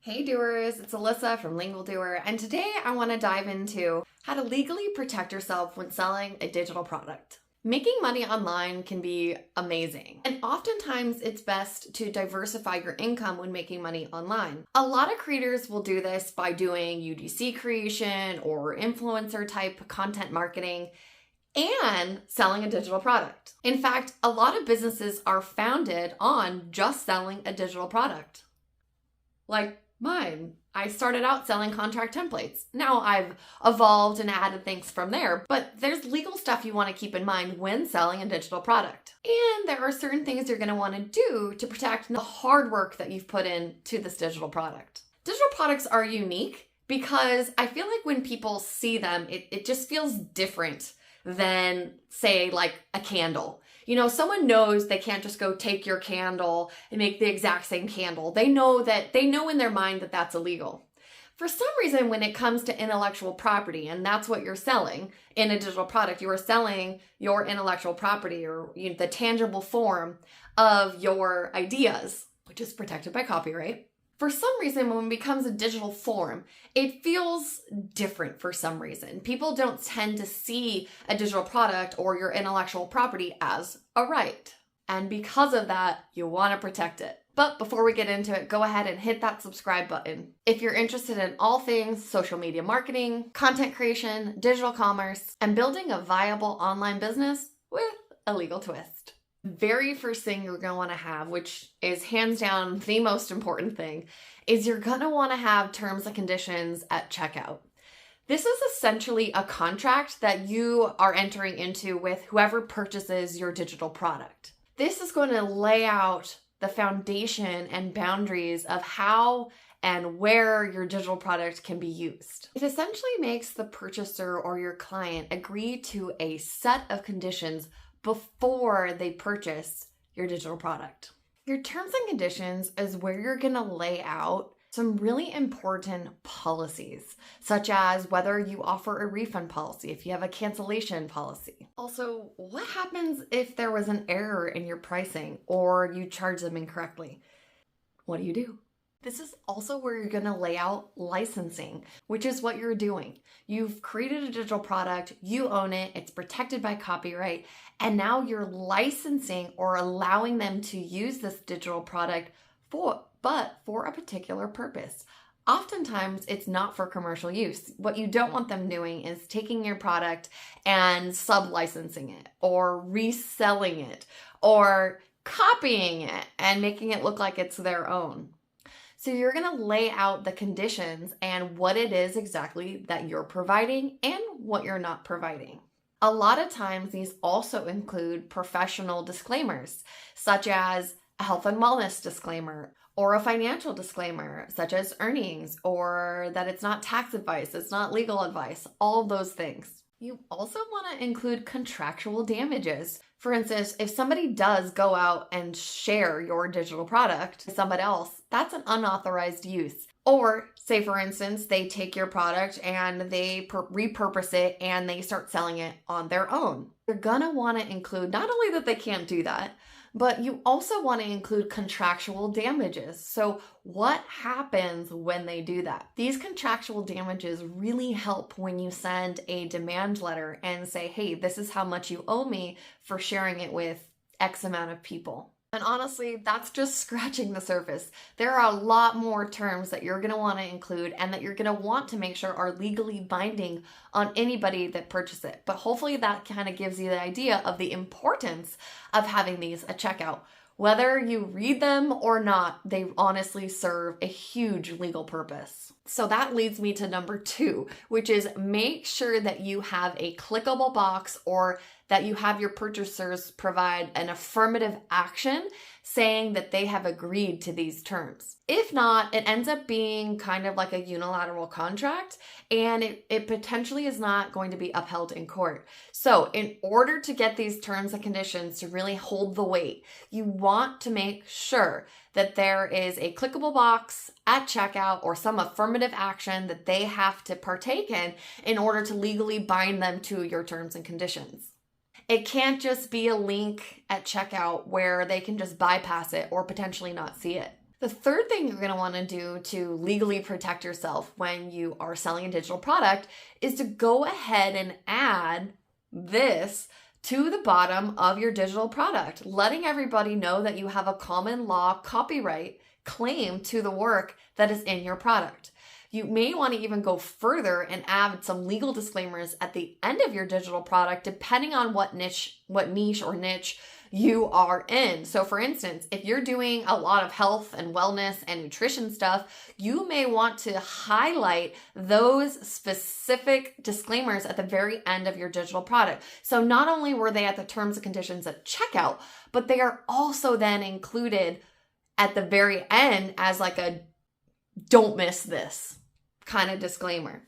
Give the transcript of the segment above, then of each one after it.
Hey doers, it's Alyssa from Lingual Doer, and today I want to dive into how to legally protect yourself when selling a digital product. Making money online can be amazing, and oftentimes it's best to diversify your income when making money online. A lot of creators will do this by doing UGC creation or influencer type content marketing and selling a digital product. In fact, a lot of businesses are founded on just selling a digital product. Like mine. I started out selling contract templates. Now I've evolved and added things from there, but there's legal stuff you want to keep in mind when selling a digital product. And there are certain things you're going to want to do to protect the hard work that you've put into this digital product. Digital products are unique because I feel like when people see them, it just feels different than, say, like a candle. You know, someone knows they can't just go take your candle and make the exact same candle. They know in their mind that that's illegal. For some reason, when it comes to intellectual property, and that's what you're selling in a digital product, you are selling your intellectual property or the tangible form of your ideas, which is protected by copyright. For some reason, when it becomes a digital form, it feels different for some reason. People don't tend to see a digital product or your intellectual property as a right. And because of that, you want to protect it. But before we get into it, go ahead and hit that subscribe button. If you're interested in all things social media marketing, content creation, digital commerce, and building a viable online business with a legal twist. Very first thing you're going to want to have, which is hands down the most important thing, is you're going to want to have terms and conditions at checkout. This is essentially a contract that you are entering into with whoever purchases your digital product. This is going to lay out the foundation and boundaries of how and where your digital product can be used. It essentially makes the purchaser or your client agree to a set of conditions before they purchase your digital product. Your terms and conditions is where you're going to lay out some really important policies, such as whether you offer a refund policy, if you have a cancellation policy. Also, what happens if there was an error in your pricing or you charge them incorrectly? What do you do? This is also where you're going to lay out licensing, which is what you're doing. You've created a digital product, you own it, it's protected by copyright, and now you're licensing or allowing them to use this digital product for a particular purpose. Oftentimes, it's not for commercial use. What you don't want them doing is taking your product and sub-licensing it or reselling it or copying it and making it look like it's their own. So you're going to lay out the conditions and what it is exactly that you're providing and what you're not providing. A lot of times these also include professional disclaimers, such as a health and wellness disclaimer or a financial disclaimer, such as earnings or that it's not tax advice, it's not legal advice, all of those things. You also want to include contractual damages. For instance, if somebody does go out and share your digital product to somebody else, that's an unauthorized use. Or say, for instance, they take your product and they repurpose it and they start selling it on their own. You're going to want to include not only that they can't do that, but you also want to include contractual damages. So what happens when they do that? These contractual damages really help when you send a demand letter and say, hey, this is how much you owe me for sharing it with X amount of people. And honestly, that's just scratching the surface. There are a lot more terms that you're going to want to include and that you're going to want to make sure are legally binding on anybody that purchases it. But hopefully that kind of gives you the idea of the importance of having these at checkout. Whether you read them or not, they honestly serve a huge legal purpose. So that leads me to number 2, which is make sure that you have a clickable box or that you have your purchasers provide an affirmative action saying that they have agreed to these terms. If not, it ends up being kind of like a unilateral contract and it potentially is not going to be upheld in court. So in order to get these terms and conditions to really hold the weight, you want to make sure that there is a clickable box at checkout or some affirmative action that they have to partake in order to legally bind them to your terms and conditions. It can't just be a link at checkout where they can just bypass it or potentially not see it. The third thing you're going to want to do to legally protect yourself when you are selling a digital product is to go ahead and add this to the bottom of your digital product, letting everybody know that you have a common law copyright claim to the work that is in your product. You may want to even go further and add some legal disclaimers at the end of your digital product, depending on what niche you are in. So for instance, if you're doing a lot of health and wellness and nutrition stuff, you may want to highlight those specific disclaimers at the very end of your digital product. So not only were they at the terms and conditions at checkout, but they are also then included at the very end as like a don't miss this kind of disclaimer.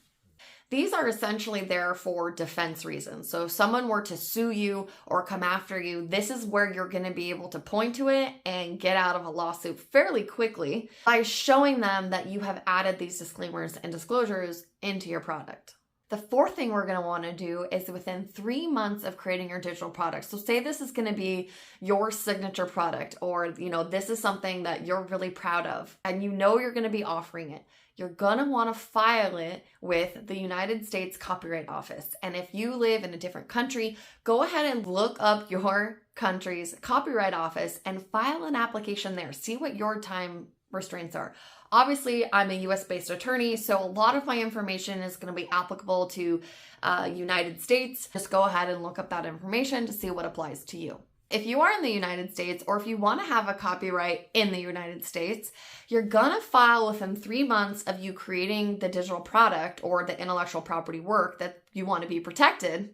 These are essentially there for defense reasons. So if someone were to sue you or come after you, this is where you're going to be able to point to it and get out of a lawsuit fairly quickly by showing them that you have added these disclaimers and disclosures into your product. The fourth thing we're going to want to do is within 3 months of creating your digital product. So say this is going to be your signature product, or this is something that you're really proud of and you're going to be offering it. You're going to want to file it with the United States Copyright Office. And if you live in a different country, go ahead and look up your country's Copyright Office and file an application there. See what your time restraints are. Obviously, I'm a US-based attorney, so a lot of my information is going to be applicable to United States. Just go ahead and look up that information to see what applies to you. If you are in the United States, or if you want to have a copyright in the United States, you're going to file within 3 months of you creating the digital product or the intellectual property work that you want to be protected.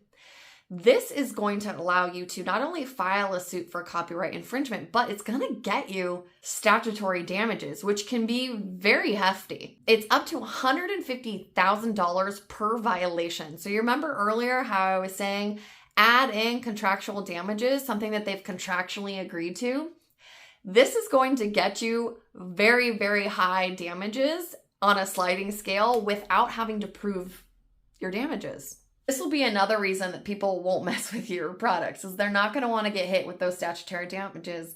This is going to allow you to not only file a suit for copyright infringement, but it's going to get you statutory damages, which can be very hefty. It's up to $150,000 per violation. So you remember earlier how I was saying add in contractual damages, something that they've contractually agreed to? This is going to get you very, very high damages on a sliding scale without having to prove your damages. This will be another reason that people won't mess with your products, is they're not going to want to get hit with those statutory damages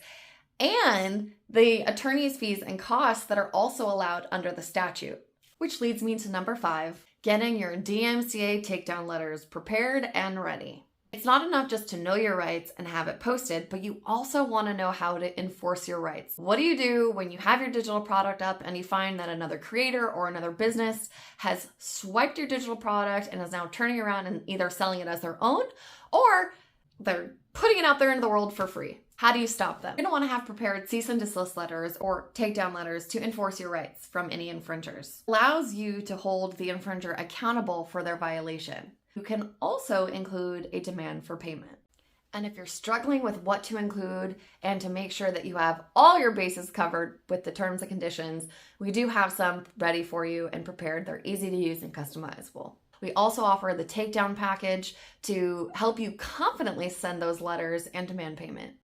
and the attorney's fees and costs that are also allowed under the statute. Which leads me to number 5, getting your DMCA takedown letters prepared and ready. It's not enough just to know your rights and have it posted, but you also want to know how to enforce your rights. What do you do when you have your digital product up and you find that another creator or another business has swiped your digital product and is now turning around and either selling it as their own or they're putting it out there into the world for free? How do you stop them? You're going to want to have prepared cease and desist letters or takedown letters to enforce your rights from any infringers. It allows you to hold the infringer accountable for their violation. You can also include a demand for payment. And if you're struggling with what to include and to make sure that you have all your bases covered with the terms and conditions, we do have some ready for you and prepared. They're easy to use and customizable. We also offer the takedown package to help you confidently send those letters and demand payment.